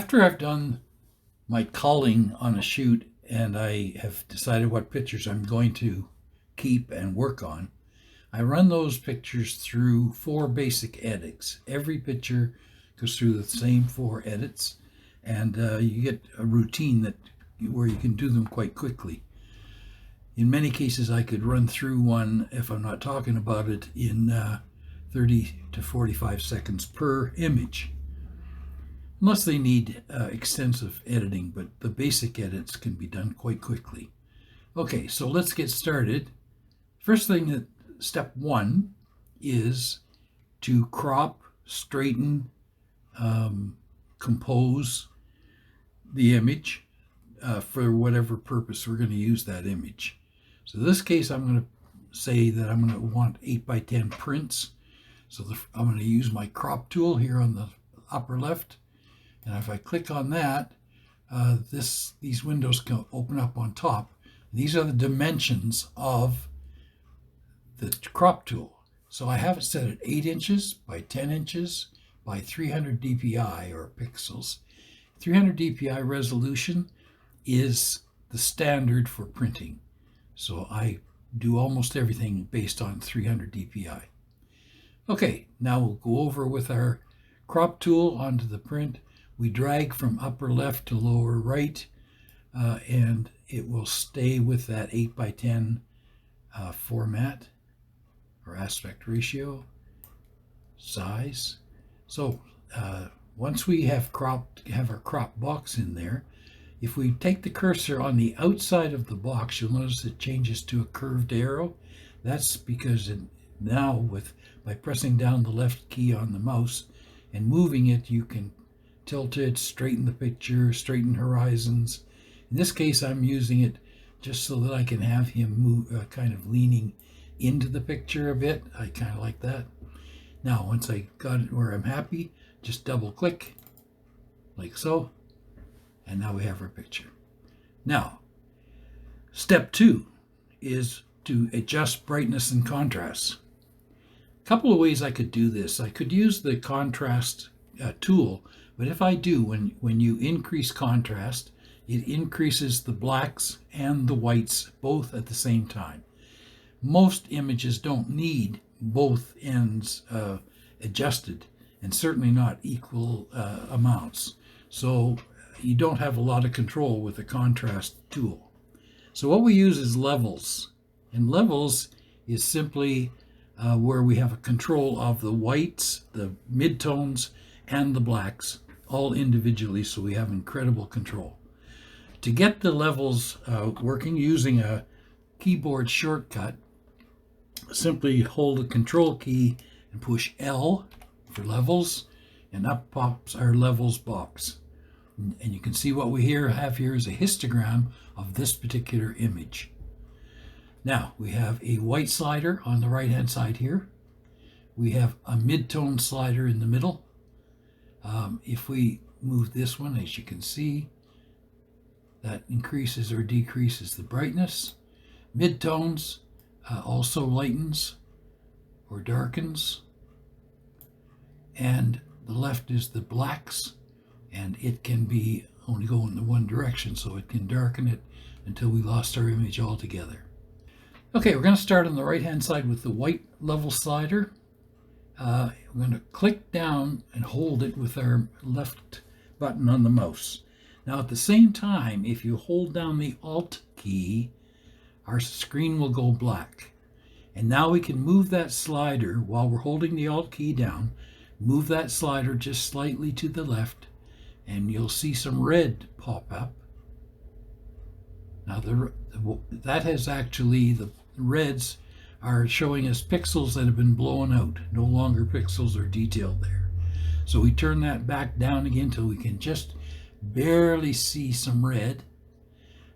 After I've done my culling on a shoot and I have decided what pictures I'm going to keep and work on, I run those pictures through 4 basic edits. Every picture goes through the same 4 edits, and you get a routine where you can do them quite quickly. In many cases, I could run through one, if I'm not talking about it, in 30 to 45 seconds per image, unless they need extensive editing, but the basic edits can be done quite quickly. Okay, so let's get started. First thing, step 1 is to crop, straighten, compose the image for whatever purpose we're going to use that image. So in this case, I'm going to say that I'm going to want 8x10 prints. So I'm going to use my crop tool here on the upper left. And if I click on that, these windows can open up on top. These are the dimensions of the crop tool. So I have it set at 8 inches by 10 inches by 300 dpi or pixels. 300 dpi resolution is the standard for printing. So I do almost everything based on 300 dpi. Okay, now we'll go over with our crop tool onto the print. We drag from upper left to lower right, and it will stay with that 8x10 format or aspect ratio, size. So once we have our crop box in there, if we take the cursor on the outside of the box, you'll notice it changes to a curved arrow. That's because by pressing down the left key on the mouse and moving it, you can tilt it, straighten the picture, straighten horizons. In this case, I'm using it just so that I can have him move, kind of leaning into the picture a bit. I kind of like that. Now, once I got it where I'm happy, just double click, like so, and now we have our picture. Now, step 2 is to adjust brightness and contrast. A couple of ways I could do this. I could use the contrast tool, but if I do, when you increase contrast, it increases the blacks and the whites both at the same time. Most images don't need both ends adjusted, and certainly not equal amounts. So you don't have a lot of control with the contrast tool. So what we use is levels. And levels is simply where we have a control of the whites, the midtones, and the blacks, all individually, so we have incredible control. To get the levels working using a keyboard shortcut, simply hold the control key and push L for levels, and up pops our levels box. And you can see what we have here is a histogram of this particular image. Now we have a white slider on the right hand side here. We have a mid-tone slider in the middle. If we move this one, as you can see, that increases or decreases the brightness. Mid-tones also lightens or darkens. And the left is the blacks, and it can be only go in the one direction, so it can darken it until we lost our image altogether. Okay, we're going to start on the right hand side with the white level slider. We're going to click down and hold it with our left button on the mouse. Now at the same time, if you hold down the Alt key, our screen will go black. And now we can move that slider while we're holding the Alt key down, move that slider just slightly to the left, and you'll see some red pop up. Now that has actually, the reds are showing us pixels that have been blown out, no longer pixels are detailed there. So we turn that back down again until we can just barely see some red.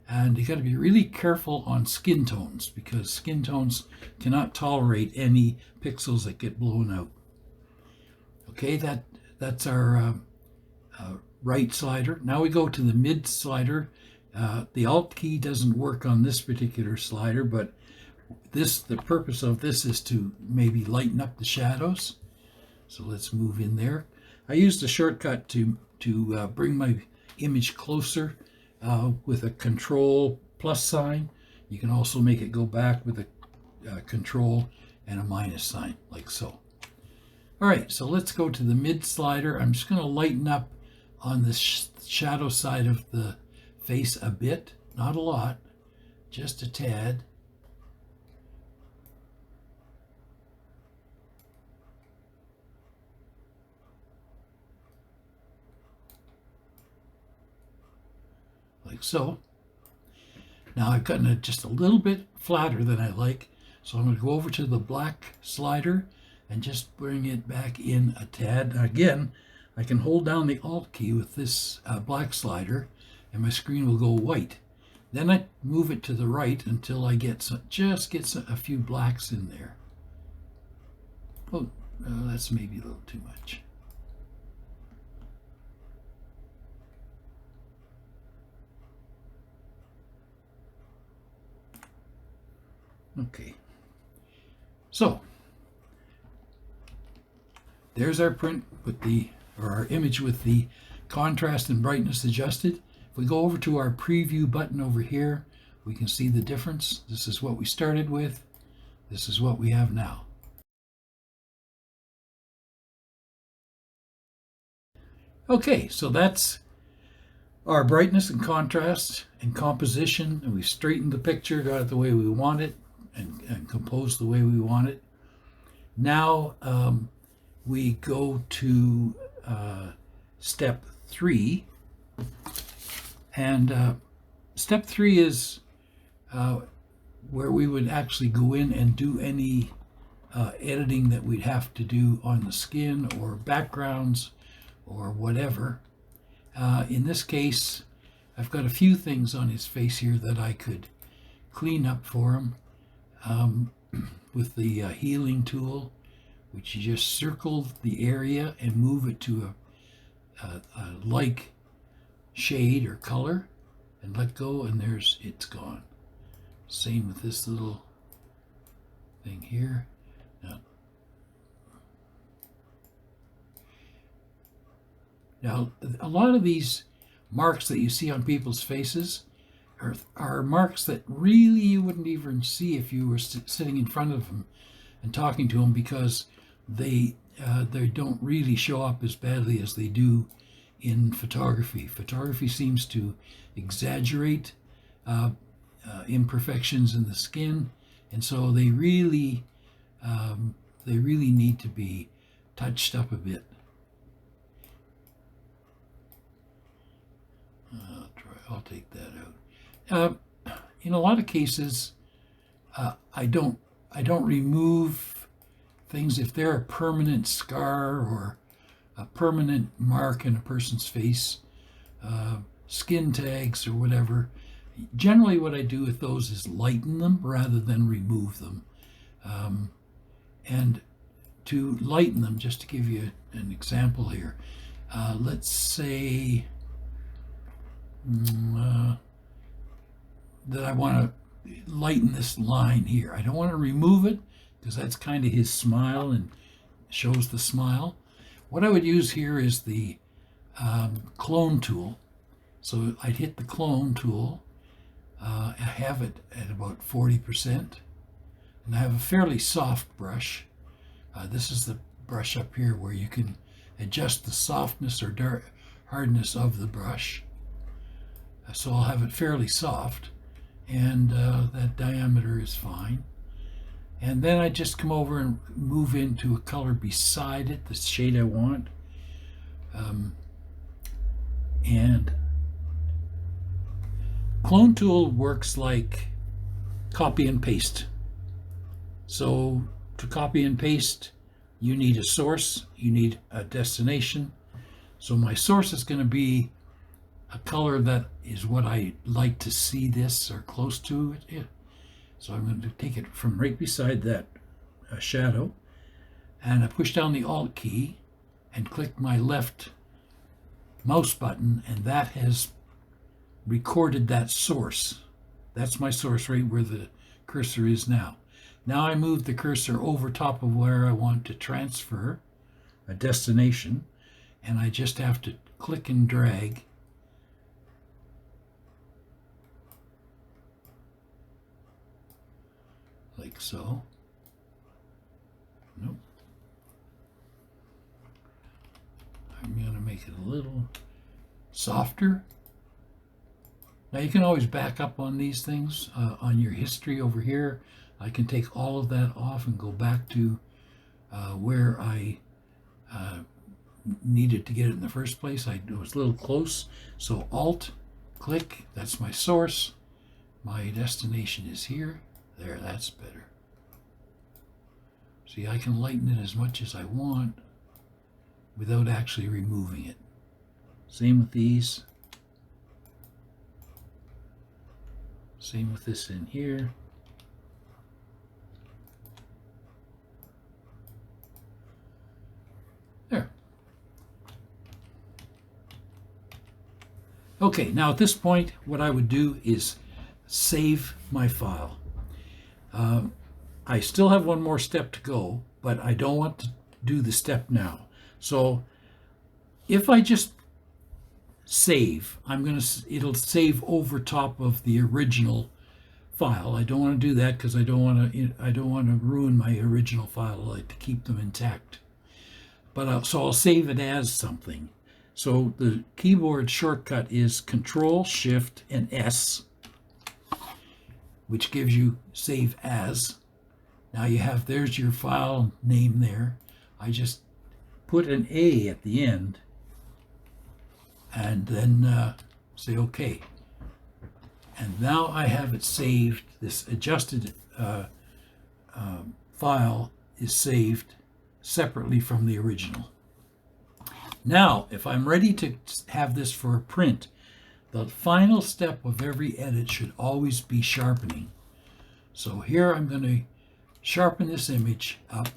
And you got to be really careful on skin tones, because skin tones cannot tolerate any pixels that get blown out. Okay, that's our right slider. Now we go to the mid slider. The Alt key doesn't work on this particular slider, but the purpose of this is to maybe lighten up the shadows. So let's move in there. I used a shortcut to to bring my image closer with a control plus sign. You can also make it go back with a control and a minus sign, like so. All right, so let's go to the mid slider. I'm just going to lighten up on the shadow side of the face a bit, not a lot, just a tad. Like so. Now I've gotten it just a little bit flatter than I like, so I'm going to go over to the black slider and just bring it back in a tad. Again, I can hold down the Alt key with this black slider and my screen will go white. Then I move it to the right until I get a few blacks in there. Oh, that's maybe a little too much. Okay, so there's our print with our image with the contrast and brightness adjusted. If we go over to our preview button over here, we can see the difference. This is what we started with. This is what we have now. Okay, so that's our brightness and contrast and composition, and we've straightened the picture, got it the way we want it, and composed the way we want it. Now we go to step 3, and step 3 is where we would actually go in and do any editing that we'd have to do on the skin or backgrounds or whatever. In this case, I've got a few things on his face here that I could clean up for him with the healing tool, which you just circle the area and move it to a like shade or color and let go, and it's gone. Same with this little thing here. Now, a lot of these marks that you see on people's faces are marks that really you wouldn't even see if you were sitting in front of them and talking to them, because they don't really show up as badly as they do in photography. Photography seems to exaggerate imperfections in the skin, and so they really need to be touched up a bit. I'll take that out. In a lot of cases, I don't remove things if they're a permanent scar or a permanent mark in a person's face, skin tags or whatever. Generally, what I do with those is lighten them rather than remove them. And to lighten them, just to give you an example here, let's say that I want to lighten this line here. I don't want to remove it because that's kind of his smile and shows the smile. What I would use here is the clone tool. So I'd hit the clone tool. I have it at about 40%, and I have a fairly soft brush. This is the brush up here where you can adjust the softness or hardness of the brush. So I'll have it fairly soft, and that diameter is fine. And then I just come over and move into a color beside it, the shade I want. And clone tool works like copy and paste. So to copy and paste, you need a source, you need a destination. So my source is going to be a color that is what I like to see this or close to it. So I'm going to take it from right beside that shadow, and I push down the Alt key and click my left mouse button, and that has recorded that source. That's my source right where the cursor is now. Now I move the cursor over top of where I want to transfer a destination, and I just have to click and drag. Like so. Nope. I'm going to make it a little softer. Now you can always back up on these things on your history over here. I can take all of that off and go back to where I needed to get it in the first place. I was a little close, so Alt, click, that's my source. My destination is here. There, that's better. See, I can lighten it as much as I want without actually removing it. Same with these. Same with this in here. There. Okay, now at this point, what I would do is save my file. I still have one more step to go, but I don't want to do the step now. So if I just save, it'll save over top of the original file. I don't want to do that because I don't want to ruin my original file. I like to keep them intact. But so I'll save it as something. So the keyboard shortcut is Control, Shift, and S, which gives you save as. Now you have, there's your file name there. I just put an A at the end and then say OK. And now I have it saved. This adjusted file is saved separately from the original. Now, if I'm ready to have this for a print, the final step of every edit should always be sharpening. So here I'm going to sharpen this image up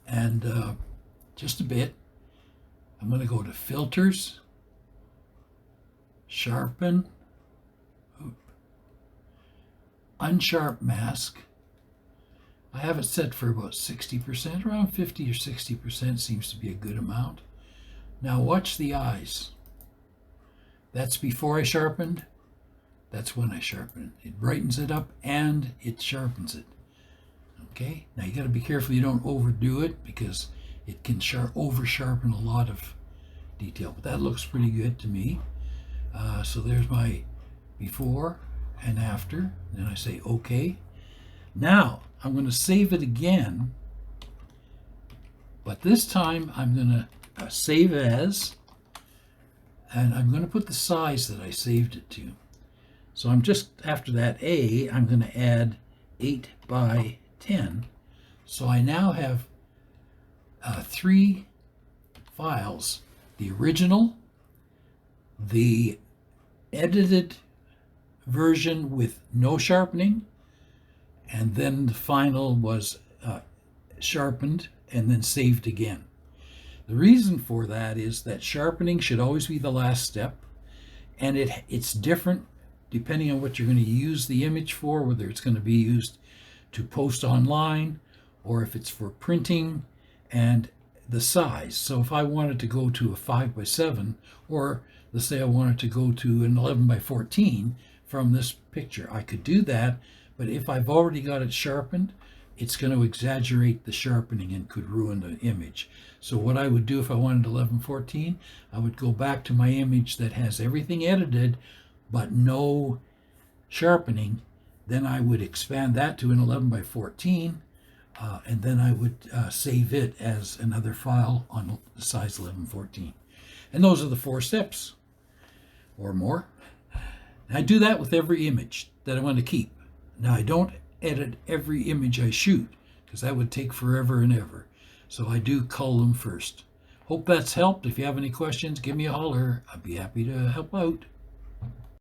and just a bit. I'm going to go to Filters, Sharpen, Unsharp Mask. I have it set for about 60%, around 50 or 60% seems to be a good amount. Now watch the eyes. That's before I sharpened. That's when I sharpen it. It brightens it up and it sharpens it. Okay, now you got to be careful you don't overdo it because it can over sharpen a lot of detail. But that looks pretty good to me. So there's my before and after. Then I say OK. Now I'm going to save it again, but this time I'm going to save as, and I'm going to put the size that I saved it to. So I'm just, after that A, I'm going to add 8 by 10. So I now have 3 files: the original, the edited version with no sharpening, and then the final was sharpened and then saved again. The reason for that is that sharpening should always be the last step, and it's different depending on what you're going to use the image for, whether it's going to be used to post online or if it's for printing, and the size. So if I wanted to go to a 5 by 7, or let's say I wanted to go to an 11 by 14 from this picture, I could do that. But if I've already got it sharpened, it's going to exaggerate the sharpening and could ruin the image. So what I would do if I wanted 11:14, I would go back to my image that has everything edited but no sharpening. Then I would expand that to an 11 by 14, and then I would save it as another file on the size 11:14. And those are the 4 steps or more. And I do that with every image that I want to keep. Now I don't edit every image I shoot because that would take forever and ever. So I do cull them first. Hope that's helped. If you have any questions, give me a holler. I'd be happy to help out.